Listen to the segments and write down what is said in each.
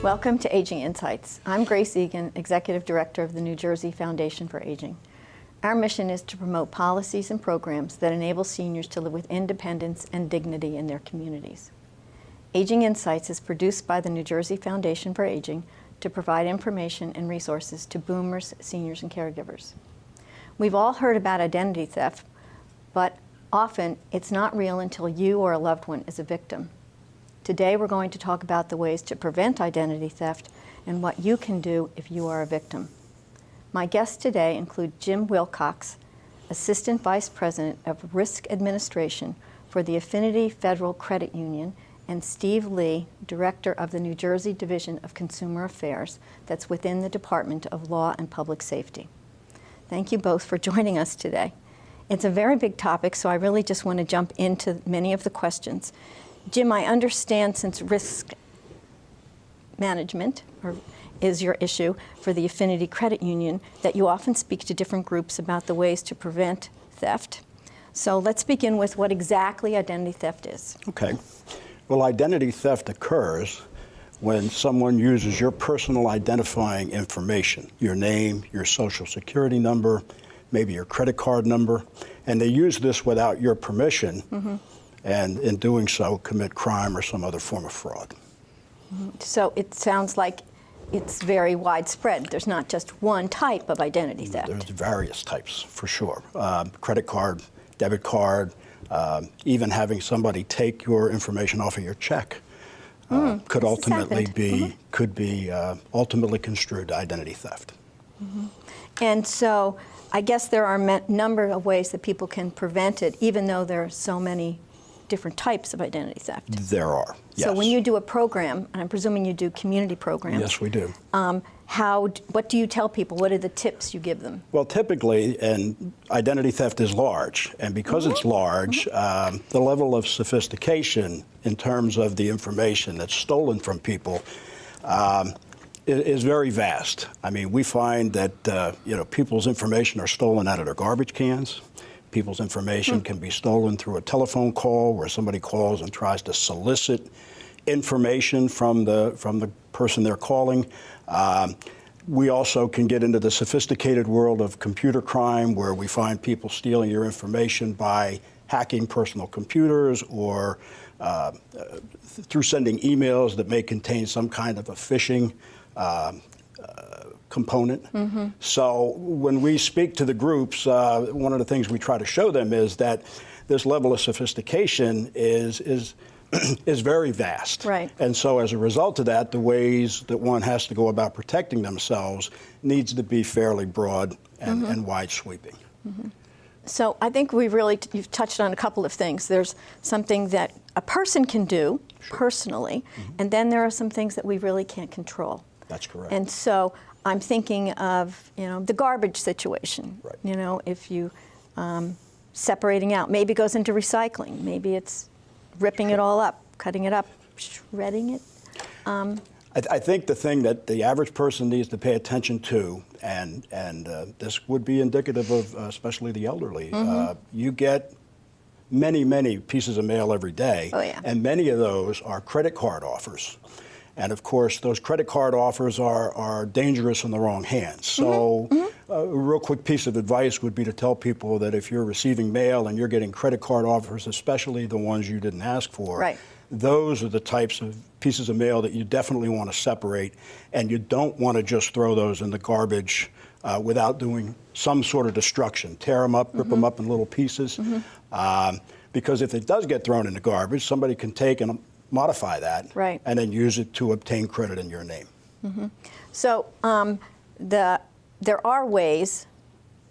Welcome to Aging Insights. I'm Grace Egan, Executive Director of the New Jersey Foundation for Aging. Our mission is to promote policies and programs that enable seniors to live with independence and dignity in their communities. Aging Insights is produced by the New Jersey Foundation for Aging to provide information and resources to boomers, seniors, and caregivers. We've all heard about identity theft, but often it's not real until you or a loved one is a victim. Today we're going to talk about the ways to prevent identity theft and what you can do if you are a victim. My guests today include Jim Wilcox, Assistant Vice President of Risk Administration for the Affinity Federal Credit Union, and Steve Lee, Director of the New Jersey Division of Consumer Affairs that's within the Department of Law and Public Safety. Thank you both for joining us today. It's a very big topic, so I really just want to jump into many of the questions. Jim, I understand since risk management is your issue for the Affinity Credit Union, that you often speak to different groups about the ways to prevent theft. So let's begin with what exactly identity theft is. Okay. Well, identity theft occurs when someone uses your personal identifying information, your name, your social security number, maybe your credit card number, and they use this without your permission. And in doing so, commit crime or some other form of fraud. So it sounds like it's very widespread. There's not just one type of identity theft. There's various types, for sure. Credit card, debit card, even having somebody take your information off of your check could ultimately be ultimately construed identity theft. And so I guess there are a number of ways that people can prevent it, even though there are so many different types of identity theft. There are, yes. So when you do a program, and I'm presuming you do community programs. Yes, we do. What do you tell people? What are the tips you give them? Well, typically, and identity theft is large, and because it's large, the level of sophistication in terms of the information that's stolen from people is very vast. I mean, we find that people's information are stolen out of their garbage cans. People's information can be stolen through a telephone call where somebody calls and tries to solicit information from the person they're calling. We also can get into the sophisticated world of computer crime, where we find people stealing your information by hacking personal computers or through sending emails that may contain some kind of a phishing component. So when we speak to the groups, one of the things we try to show them is that this level of sophistication is very vast. Right. And so as a result of that, the ways that one has to go about protecting themselves needs to be fairly broad and wide sweeping. So I think you've touched on a couple of things. There's something that a person can do personally, and then there are some things that we really can't control. That's correct. And so I'm thinking of, the garbage situation. Right. If you separating out, maybe it goes into recycling, maybe it's ripping it all up, cutting it up, shredding it. I think the thing that the average person needs to pay attention to, and this would be indicative of especially the elderly, you get many pieces of mail every day, and many of those are credit card offers. And of course, those credit card offers are dangerous in the wrong hands. So a real quick piece of advice would be to tell people that if you're receiving mail and you're getting credit card offers, especially the ones you didn't ask for, those are the types of pieces of mail that you definitely want to separate, and you don't want to just throw those in the garbage without doing some sort of destruction. Tear them up, rip them up in little pieces, because if it does get thrown in the garbage, somebody can take and modify that, and then use it to obtain credit in your name. So there are ways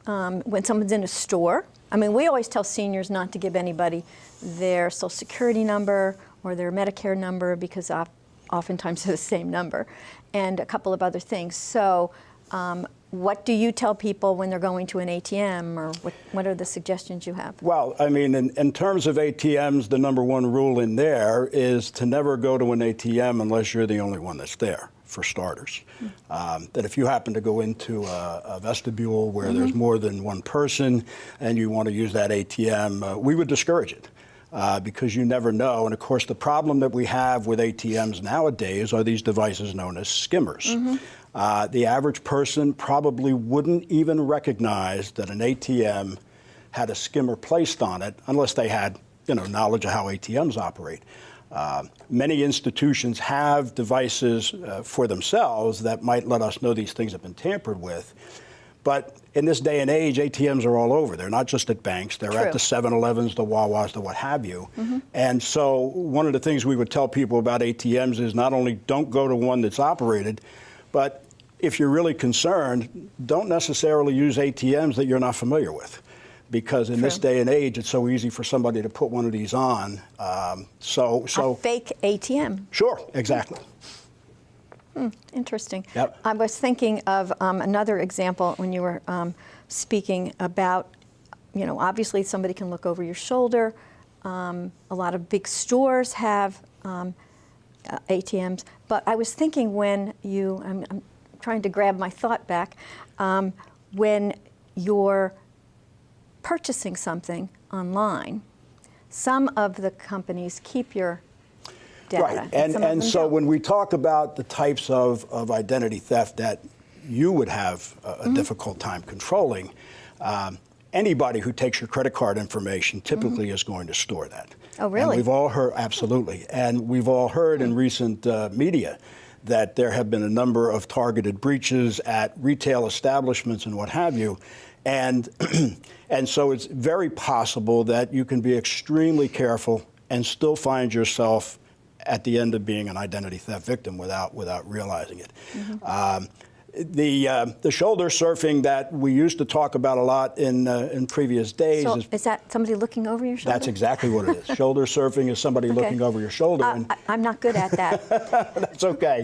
when someone's in a store. I mean, we always tell seniors not to give anybody their Social Security number or their Medicare number, because oftentimes they're the same number, and a couple of other things. So what do you tell people when they're going to an ATM, or what are the suggestions you have? Well, I mean, in terms of ATMs, the number one rule in there is to never go to an ATM unless you're the only one that's there, for starters. That if you happen to go into a vestibule where there's more than one person and you want to use that ATM, we would discourage it. because you never know. And of course, the problem that we have with ATMs nowadays are these devices known as skimmers. The average person probably wouldn't even recognize that an ATM had a skimmer placed on it unless they had, knowledge of how ATMs operate. Many institutions have devices for themselves that might let us know these things have been tampered with. But in this day and age, ATMs are all over. They're not just at banks. They're True. at the 7-Elevens, the Wawas, the what have you. And so one of the things we would tell people about ATMs is not only don't go to one that's operated, but if you're really concerned, don't necessarily use ATMs that you're not familiar with. Because in this day and age, it's so easy for somebody to put one of these on. A fake ATM. Sure, exactly. Interesting. Yep. I was thinking of another example when you were speaking about, obviously somebody can look over your shoulder. A lot of big stores have ATMs. But I was thinking when I'm trying to grab my thought back, when you're purchasing something online, some of the companies keep your data. Right, and so don't. when we talk about the types of identity theft that you would have a difficult time controlling, anybody who takes your credit card information typically is going to store that. Oh, really? And we've all heard, absolutely, and we've all heard in recent media that there have been a number of targeted breaches at retail establishments and what have you. And so it's very possible that you can be extremely careful and still find yourself at the end of being an identity theft victim without realizing it. The shoulder surfing that we used to talk about a lot in previous days. So is that somebody looking over your shoulder? That's exactly what it is. Shoulder surfing is somebody looking over your shoulder. I'm not good at that. That's okay.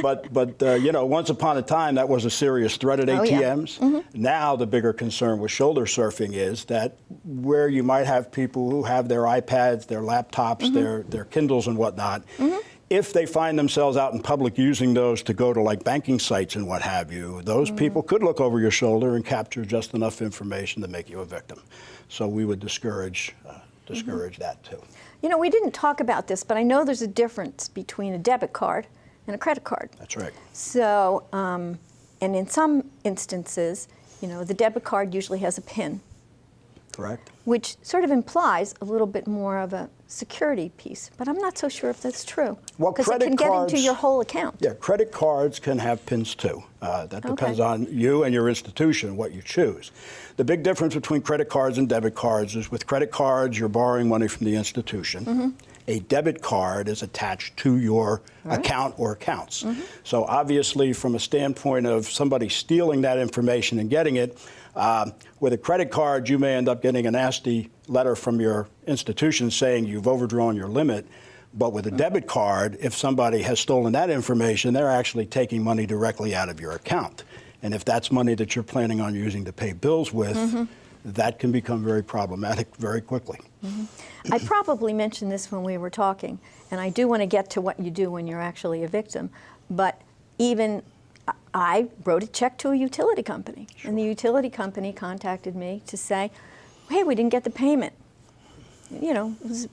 But once upon a time, that was a serious threat at ATMs. Yeah. Now the bigger concern with shoulder surfing is that where you might have people who have their iPads, their laptops, their Kindles and whatnot, if they find themselves out in public using those to go to like banking sites and what have you, those people could look over your shoulder and capture just enough information to make you a victim. So we would discourage that too. We didn't talk about this, but I know there's a difference between a debit card and a credit card. That's right. So, and in some instances, the debit card usually has a PIN. Correct. Which sort of implies a little bit more of a security piece, but I'm not so sure if that's true. Well, because it can get into your whole account. Yeah, credit cards can have PINs too. That depends on you and your institution, what you choose. The big difference between credit cards and debit cards is with credit cards, you're borrowing money from the institution. A debit card is attached to your account or accounts. So obviously, from a standpoint of somebody stealing that information and getting it, with a credit card, you may end up getting a nasty letter from your institution saying you've overdrawn your limit. But with a debit card, if somebody has stolen that information, they're actually taking money directly out of your account. And if that's money that you're planning on using to pay bills with, that can become very problematic very quickly. I probably mentioned this when we were talking, and I do want to get to what you do when you're actually a victim, but even I wrote a check to a utility company, and the utility company contacted me to say, hey, we didn't get the payment. It was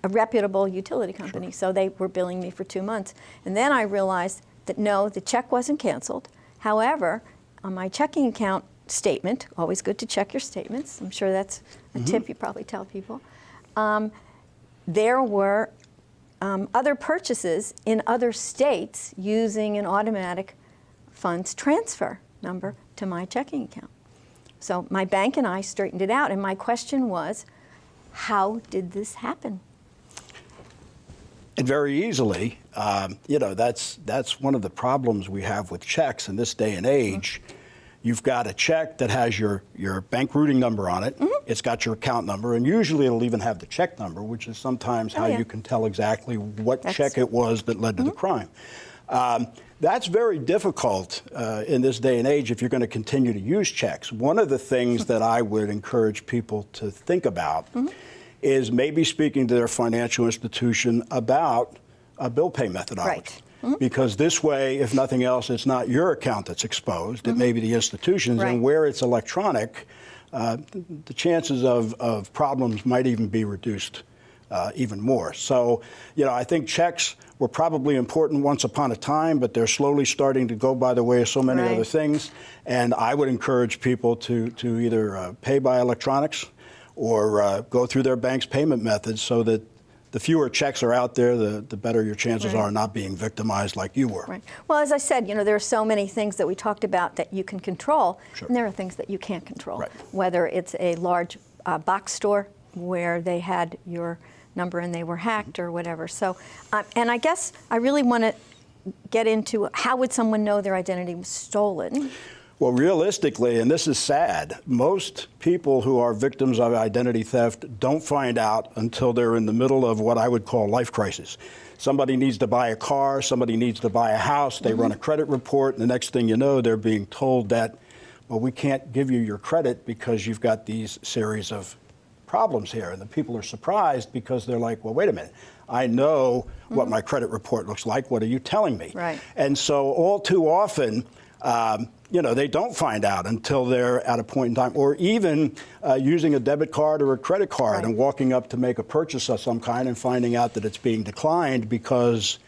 a reputable utility company, so they were billing me for 2 months. And then I realized that no, the check wasn't canceled. However, on my checking account statement, always good to check your statements, I'm sure that's a tip you probably tell people, there were other purchases in other states using an automatic funds transfer number to my checking account. So my bank and I straightened it out, and my question was, how did this happen? And very easily, that's one of the problems we have with checks in this day and age. You've got a check that has your bank routing number on it. It's got your account number, and usually it'll even have the check number, which is sometimes how you can tell exactly what check it was that led to the crime. That's very difficult in this day and age if you're going to continue to use checks. One of the things that I would encourage people to think about is maybe speaking to their financial institution about a bill pay methodology. Because this way, if nothing else, it's not your account that's exposed. It may be the institution's, and where it's electronic, the chances of problems might even be reduced even more. So, I think checks were probably important once upon a time, but they're slowly starting to go by the way of so many other things. And I would encourage people to either pay by electronics or go through their bank's payment methods, so that the fewer checks are out there, the better your chances are not being victimized like you were. Right. Well, as I said, there are so many things that we talked about that you can control, and there are things that you can't control. Right. Whether it's a large box store where they had your number and they were hacked or whatever. So, and I guess I really want to get into how would someone know their identity was stolen? Well, realistically, and this is sad, most people who are victims of identity theft don't find out until they're in the middle of what I would call life crisis. Somebody needs to buy a car, somebody needs to buy a house, they run a credit report, and the next thing you know, they're being told that, well, we can't give you your credit because you've got these series of problems here. And the people are surprised because they're like, well, wait a minute, I know what my credit report looks like, what are you telling me? Right. And so all too often, they don't find out until they're at a point in time, or even using a debit card or a credit card and walking up to make a purchase of some kind and finding out that it's being declined because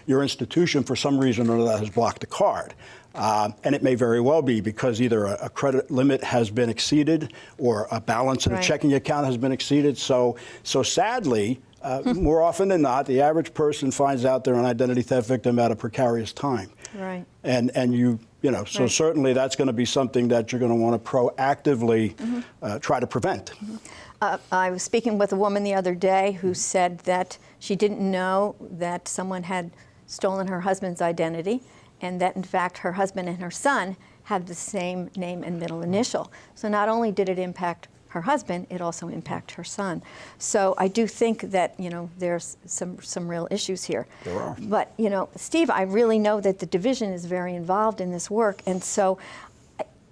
your institution, for some reason or another, has blocked the card. And it may very well be because either a credit limit has been exceeded or a balance in a checking account has been exceeded. So sadly, more often than not, the average person finds out they're an identity theft victim at a precarious time. Right. And so certainly that's going to be something that you're going to want to proactively try to prevent. I was speaking with a woman the other day who said that she didn't know that someone had stolen her husband's identity, and that in fact her husband and her son had the same name and middle initial. So not only did it impact her husband, it also impacted her son. So I do think that, there's some real issues here. There are. But, Steve, I really know that the division is very involved in this work. And so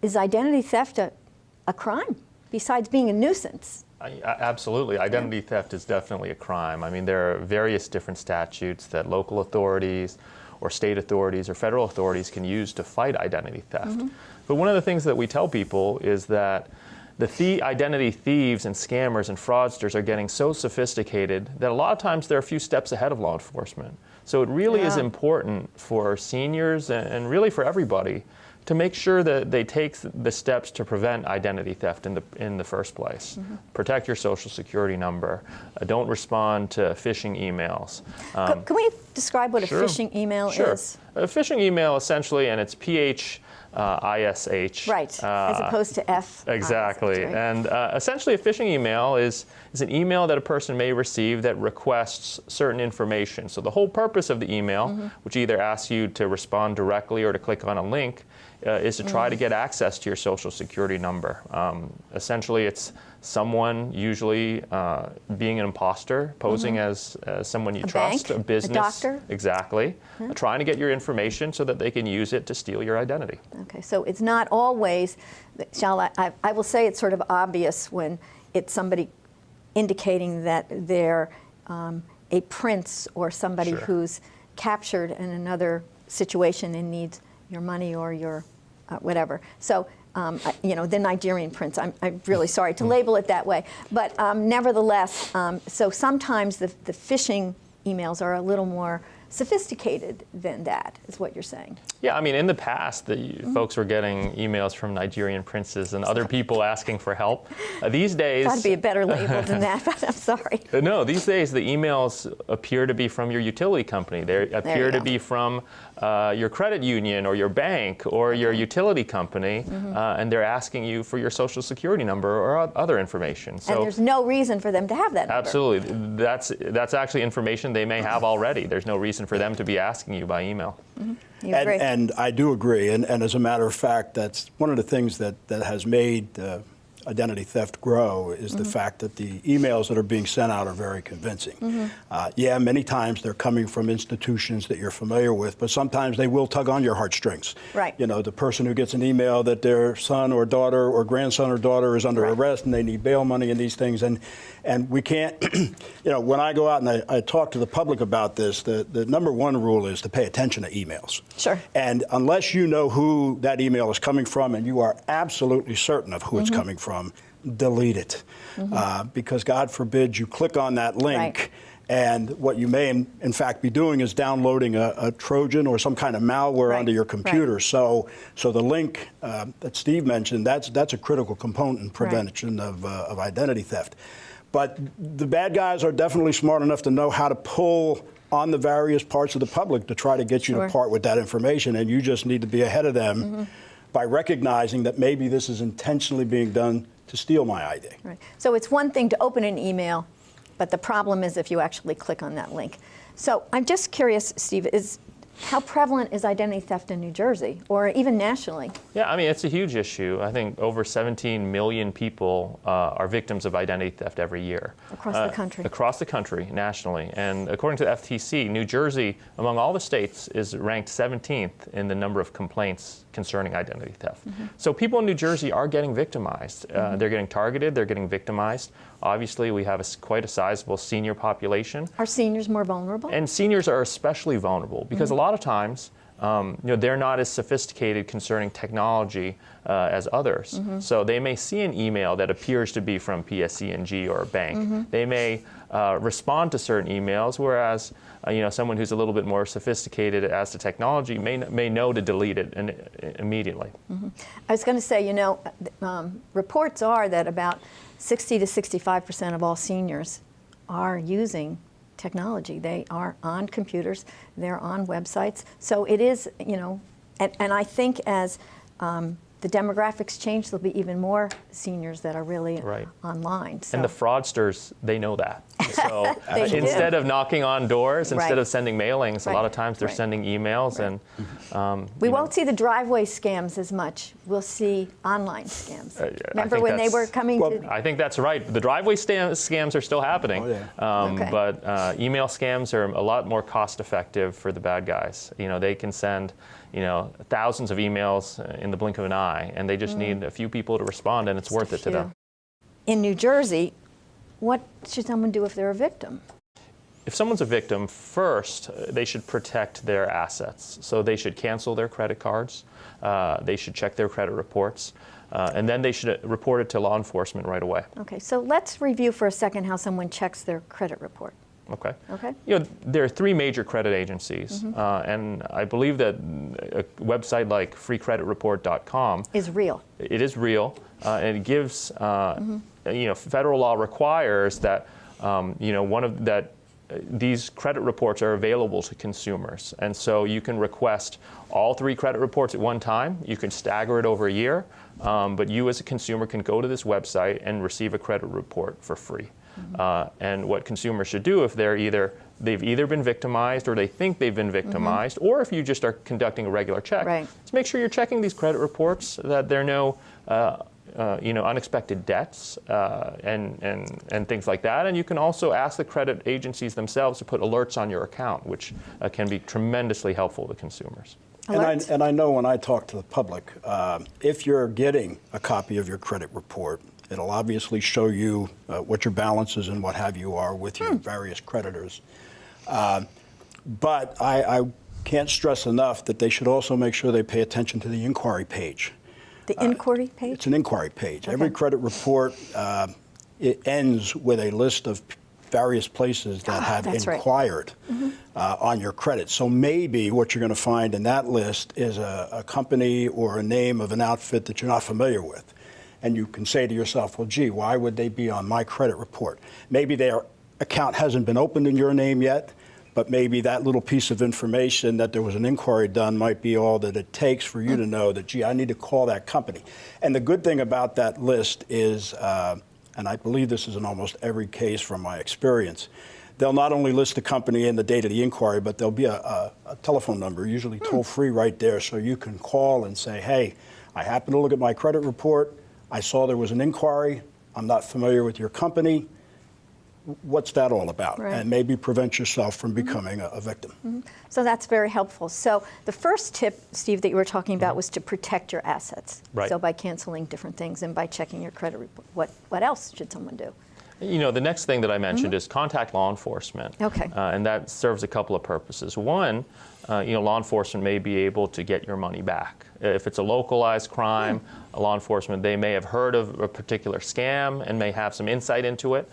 is identity theft a crime besides being a nuisance? Absolutely. Identity theft is definitely a crime. I mean, there are various different statutes that local authorities or state authorities or federal authorities can use to fight identity theft. But one of the things that we tell people is that the identity thieves and scammers and fraudsters are getting so sophisticated that a lot of times they're a few steps ahead of law enforcement. So it really is important for seniors and really for everybody to make sure that they take the steps to prevent identity theft in the first place. Protect your social security number. Don't respond to phishing emails. Can we describe what a phishing email is? A phishing email essentially, and it's PH ISH. Right, as opposed to F. Exactly. ISH, right? And essentially a phishing email is an email that a person may receive that requests certain information. So the whole purpose of the email, which either asks you to respond directly or to click on a link, is to try to get access to your social security number. Essentially it's someone, usually being an imposter, posing as someone you trust, bank, a business. a doctor. Exactly. Trying to get your information so that they can use it to steal your identity. Okay, so it's not always, I will say it's sort of obvious when it's somebody indicating that they're a prince or somebody who's captured in another situation and needs your money or your whatever. So, the Nigerian prince, I'm really sorry to label it that way. But nevertheless, so sometimes the phishing emails are a little more sophisticated than that, is what you're saying. Yeah, I mean, in the past, folks were getting emails from Nigerian princes and other people asking for help. These days... That'd be a better label than that, but I'm sorry. No, these days the emails appear to be from your utility company. They appear to be from your credit union or your bank or your utility company, and they're asking you for your social security number or other information. So, and there's no reason for them to have that number. Absolutely. That's actually information they may have already. There's no reason for them to be asking you by email. You agree? And I do agree. And as a matter of fact, that's one of the things that has made identity theft grow is the fact that the emails that are being sent out are very convincing. Yeah, many times they're coming from institutions that you're familiar with, but sometimes they will tug on your heartstrings. Right. The person who gets an email that their son or daughter or grandson or daughter is under arrest and they need bail money and these things. And we can't, when I go out and I talk to the public about this, the number one rule is to pay attention to emails. Sure. And unless you know who that email is coming from and you are absolutely certain of who it's coming from, delete it. Because God forbid you click on that link, Right. and what you may in fact be doing is downloading a Trojan or some kind of malware Right. onto your computer. Right. So the link that Steve mentioned, that's a critical component in prevention of identity theft. But the bad guys are definitely smart enough to know how to pull on the various parts of the public to try to get you Sure. to part with that information, and you just need to be ahead of them by recognizing that maybe this is intentionally being done to steal my ID. Right. So it's one thing to open an email, but the problem is if you actually click on that link. So I'm just curious, Steve, how prevalent is identity theft in New Jersey, or even nationally? Yeah, I mean, it's a huge issue. I think over 17 million people are victims of identity theft every year. Across the country. Across the country, nationally. And according to the FTC, New Jersey, among all the states, is ranked 17th in the number of complaints concerning identity theft. So people in New Jersey are getting victimized. They're getting targeted, they're getting victimized. Obviously, we have quite a sizable senior population. Are seniors more vulnerable? And seniors are especially vulnerable because a lot of times, they're not as sophisticated concerning technology as others. So they may see an email that appears to be from PSE&G or a bank. They may respond to certain emails, whereas someone who's a little bit more sophisticated as to technology may know to delete it immediately. I was going to say, reports are that about 60 to 65% of all seniors are using technology. They are on computers, they're on websites. So it is, and I think as the demographics change, there'll be even more seniors that are really Right. online. So. And the fraudsters, they know that. So They do. instead of knocking on doors, instead Right. of sending mailings, a lot of times they're Right. sending emails. Right. And We won't see the driveway scams as much. We'll see online scams. I Remember think when they that's- were coming to... I think that's right. The driveway scams are still happening. Oh, yeah. Okay. But email scams are a lot more cost effective for the bad guys. They can send thousands of emails in the blink of an eye, and they just need a few people to respond, and it's worth it to them. In New Jersey, what should someone do if they're a victim? If someone's a victim, first, they should protect their assets. So they should cancel their credit cards, they should check their credit reports, and then they should report it to law enforcement right away. Okay, so let's review for a second how someone checks their credit report. Okay. Okay. There are three major credit agencies, and I believe that a website like freecreditreport.com Is real. it is real, and it gives federal law requires that these credit reports are available to consumers, and so you can request all three credit reports at one time. You can stagger it over a year, but you as a consumer can go to this website and receive a credit report for free. And what consumers should do if they've either been victimized or they think they've been victimized, or if you just are conducting a regular check, Right. is make sure you're checking these credit reports, that there are no unexpected debts and things like that. And you can also ask the credit agencies themselves to put alerts on your account, which can be tremendously helpful to consumers. Alerts? And I know when I talk to the public, if you're getting a copy of your credit report, it'll obviously show you what your balances and what have you are with your various creditors. But I can't stress enough that they should also make sure they pay attention to the inquiry page. The inquiry page? It's an inquiry page. Okay. Every credit report, it ends with a list of various places that have that's right. inquired on your credit. So maybe what you're going to find in that list is a company or a name of an outfit that you're not familiar with. And you can say to yourself, well, gee, why would they be on my credit report? Maybe their account hasn't been opened in your name yet, but maybe that little piece of information that there was an inquiry done might be all that it takes for you to know that, gee, I need to call that company. And the good thing about that list is, and I believe this is in almost every case from my experience, they'll not only list the company and the date of the inquiry, but there'll be a telephone number, usually toll-free right there, so you can call and say, hey, I happened to look at my credit report. I saw there was an inquiry. I'm not familiar with your company. What's that all about? Right. And maybe prevent yourself from becoming a victim. So that's very helpful. So the first tip, Steve, that you were talking about was to protect your assets. Right. So by canceling different things and by checking your credit report. What else should someone do? The next thing that I mentioned is contact law enforcement. Okay. And that serves a couple of purposes. One, law enforcement may be able to get your money back If it's a localized crime, law enforcement, they may have heard of a particular scam and may have some insight into it.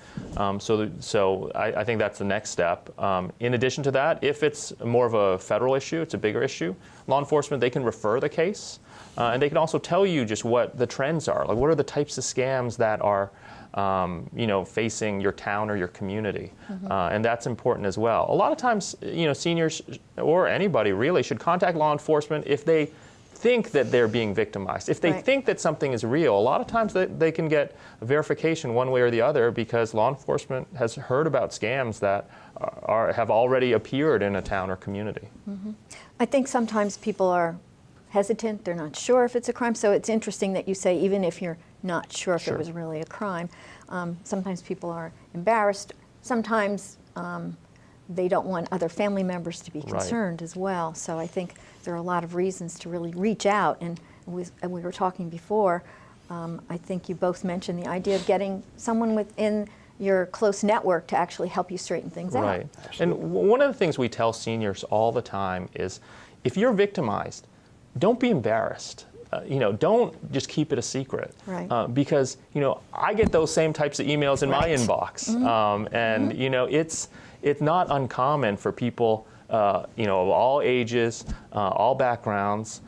So I think that's the next step. In addition to that, if it's more of a federal issue, it's a bigger issue, law enforcement, they can refer the case. And they can also tell you just what the trends are. Like, what are the types of scams that are facing your town or your community? And that's important as well. A lot of times, seniors or anybody really should contact law enforcement if they think that they're being victimized. If they think that something is real, a lot of times they can get verification one way or the other because law enforcement has heard about scams that have already appeared in a town or community. I think sometimes people are hesitant, they're not sure if it's a crime, so it's interesting that you say even if you're not sure if it was really a crime, sometimes people are embarrassed, sometimes they don't want other family members to be concerned as well, so I think there are a lot of reasons to really reach out, and we were talking before, I think you both mentioned the idea of getting someone within your close network to actually help you straighten things out. Right, and one of the things we tell seniors all the time is if you're victimized, don't be embarrassed. Don't just keep it a secret. Right. Because, I get those same types of emails in my inbox. And, it's not uncommon for people, of all ages, all backgrounds,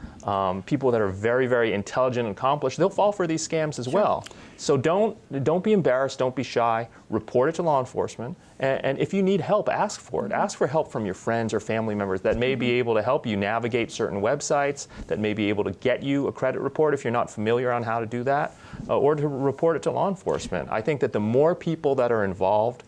people that are very, very intelligent and accomplished, they'll fall for these scams as well. So don't be embarrassed, don't be shy, report it to law enforcement, and if you need help, ask for it. Ask for help from your friends or family members that may be able to help you navigate certain websites, that may be able to get you a credit report if you're not familiar on how to do that, or to report it to law enforcement. I think that the more people that are involved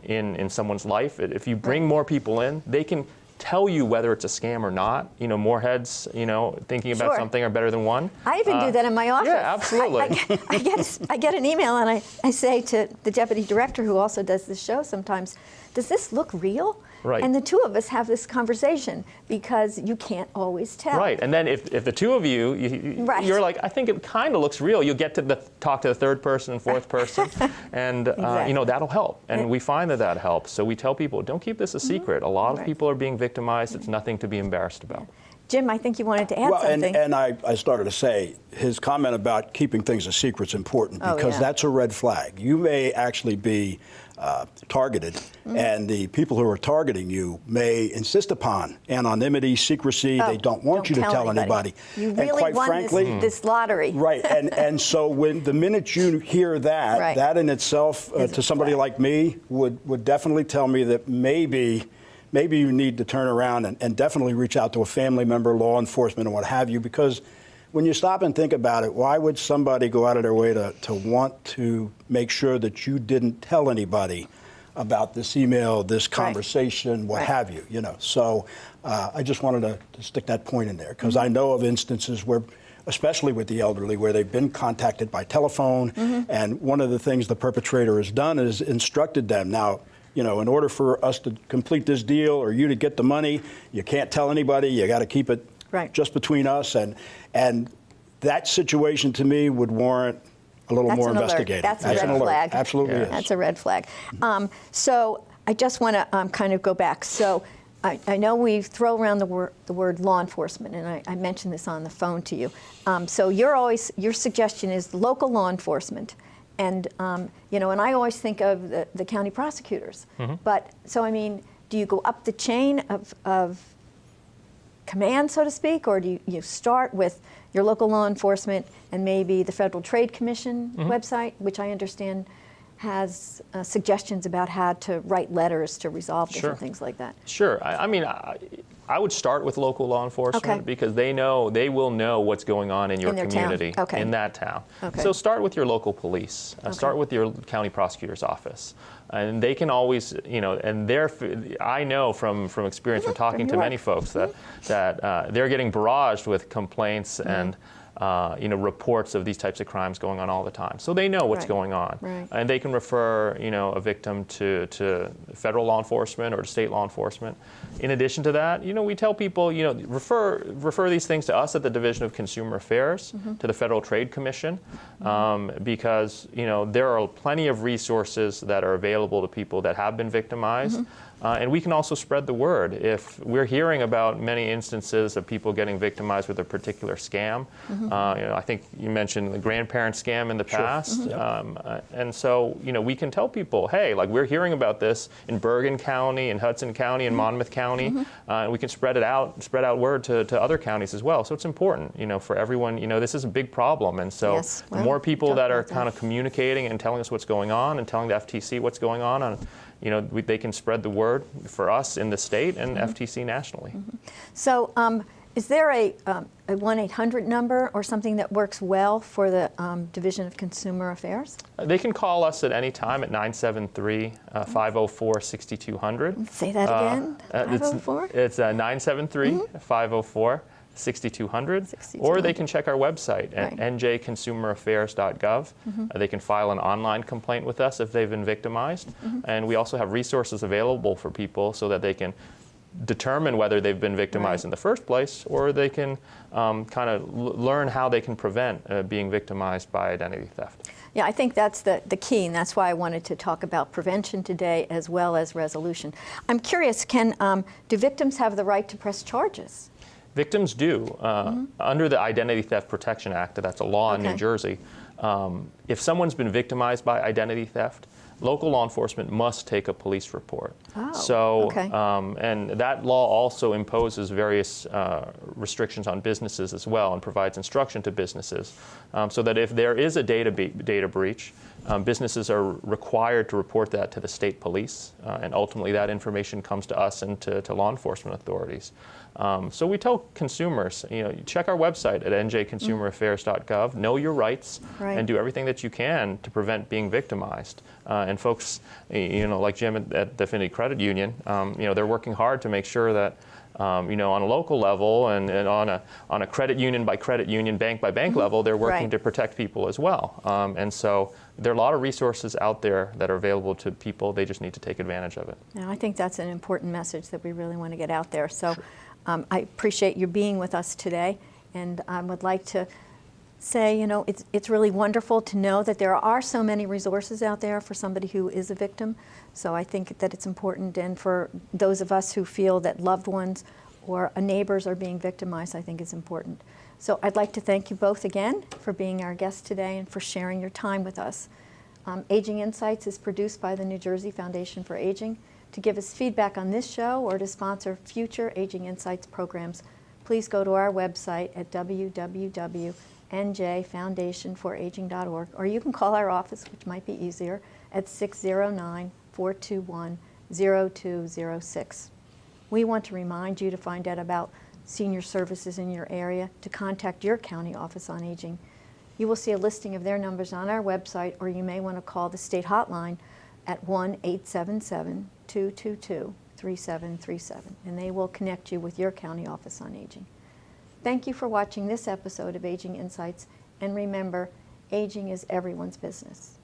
in someone's life, if you bring more people in, they can tell you whether it's a scam or not. More heads, thinking about something are better than one. I even do that in my office. Yeah, absolutely. I get an email and I say to the deputy director who also does this show sometimes, does this look real? Right. And the two of us have this conversation because you can't always tell. Right, and then if the two of you, you're like, I think it kind of looks real, you'll get to talk to the third person and fourth person, and that'll help. And we find that helps. So we tell people, don't keep this a secret. A lot of people are being victimized. It's nothing to be embarrassed about. Jim, I think you wanted to add something. And I started to say, his comment about keeping things a secret is important because that's a red flag. You may actually be targeted, and the people who are targeting you may insist upon anonymity, secrecy. They don't want you to tell anybody. You really quite won frankly, this lottery. Right, and so the minute you hear that, that in itself, to somebody like me, would definitely tell me that maybe you need to turn around and definitely reach out to a family member, law enforcement, and what have you, because when you stop and think about it, why would somebody go out of their way to want to make sure that you didn't tell anybody about this email, this conversation, what have you, So I just wanted to stick that point in there, because I know of instances where, especially with the elderly, where they've been contacted by telephone, and one of the things the perpetrator has done is instructed them, now, in order for us to complete this deal or you to get the money, you can't tell anybody, you got to keep it just between us, and that situation to me would warrant a little more investigating. That's a red flag. Absolutely is. That's a red flag. So I just want to kind of go back. So I know we throw around the word law enforcement, and I mentioned this on the phone to you. So your suggestion is local law enforcement. And, and I always think of the county prosecutors. But, so, do you go up the chain of command, so to speak, or do you start with your local law enforcement and maybe the Federal Trade Commission website, which I understand has suggestions about how to write letters to resolve different things like that? Sure. I would start with local law enforcement because they will know what's going on in your community, in that town. So start with your local police. Start with your county prosecutor's office. And they can always, and I know from experience from talking to many folks that they're getting barraged with complaints and reports of these types of crimes going on all the time. So they know what's going on. And they can refer, a victim to federal law enforcement or to state law enforcement. In addition to that, we tell people, refer these things to us at the Division of Consumer Affairs, to the Federal Trade Commission, because, there are plenty of resources that are available to people that have been victimized. And we can also spread the word. If we're hearing about many instances of people getting victimized with a particular scam, I think you mentioned the grandparent scam in the past, and so we can tell people, hey, like we're hearing about this in Bergen County, in Hudson County, in Monmouth County, and we can spread out word to other counties as well. So it's important, for everyone. This is a big problem, and so the more people that are kind of communicating and telling us what's going on and telling the FTC what's going on, they can spread the word for us in the state and FTC nationally. So is there a 1-800 number or something that works well for the Division of Consumer Affairs? They can call us at any time at 973-504-6200. Say that again, 504? It's 973-504-6200. 6200, or they can check our website at njconsumeraffairs.gov. They can file an online complaint with us if they've been victimized, and we also have resources available for people so that they can determine whether they've been victimized in the first place, or they can kind of learn how they can prevent being victimized by identity theft. Yeah, I think that's the key, and that's why I wanted to talk about prevention today as well as resolution. I'm curious, do victims have the right to press charges? Victims do. Under the Identity Theft Protection Act, that's a law in New Jersey, if someone's been victimized by identity theft, local law enforcement must take a police report. And that law also imposes various restrictions on businesses as well, and provides instruction to businesses so that if there is a data breach, businesses are required to report that to the state police, and ultimately that information comes to us and to law enforcement authorities. So we tell consumers, check our website at njconsumeraffairs.gov, know your rights, and do everything that you can to prevent being victimized. And folks, like Jim at the Affinity Credit Union, they're working hard to make sure that, on a local level and on a credit union by credit union, bank by bank level, they're working to protect people as well. And so there are a lot of resources out there that are available to people. They just need to take advantage of it. Now, I think that's an important message that we really want to get out there. So I appreciate you being with us today, and I would like to say, it's really wonderful to know that there are so many resources out there for somebody who is a victim. So I think that it's important, and for those of us who feel that loved ones or neighbors are being victimized, I think it's important. So I'd like to thank you both again for being our guests today and for sharing your time with us. Aging Insights is produced by the New Jersey Foundation for Aging. To give us feedback on this show or to sponsor future Aging Insights programs, please go to our website at www.njfoundationforaging.org, or you can call our office, which might be easier, at 609-421-0206. We want to remind you to find out about senior services in your area, to contact your county office on aging. You will see a listing of their numbers on our website, or you may want to call the state hotline at 1-877-222-3737, and they will connect you with your county office on aging. Thank you for watching this episode of Aging Insights, and remember, aging is everyone's business.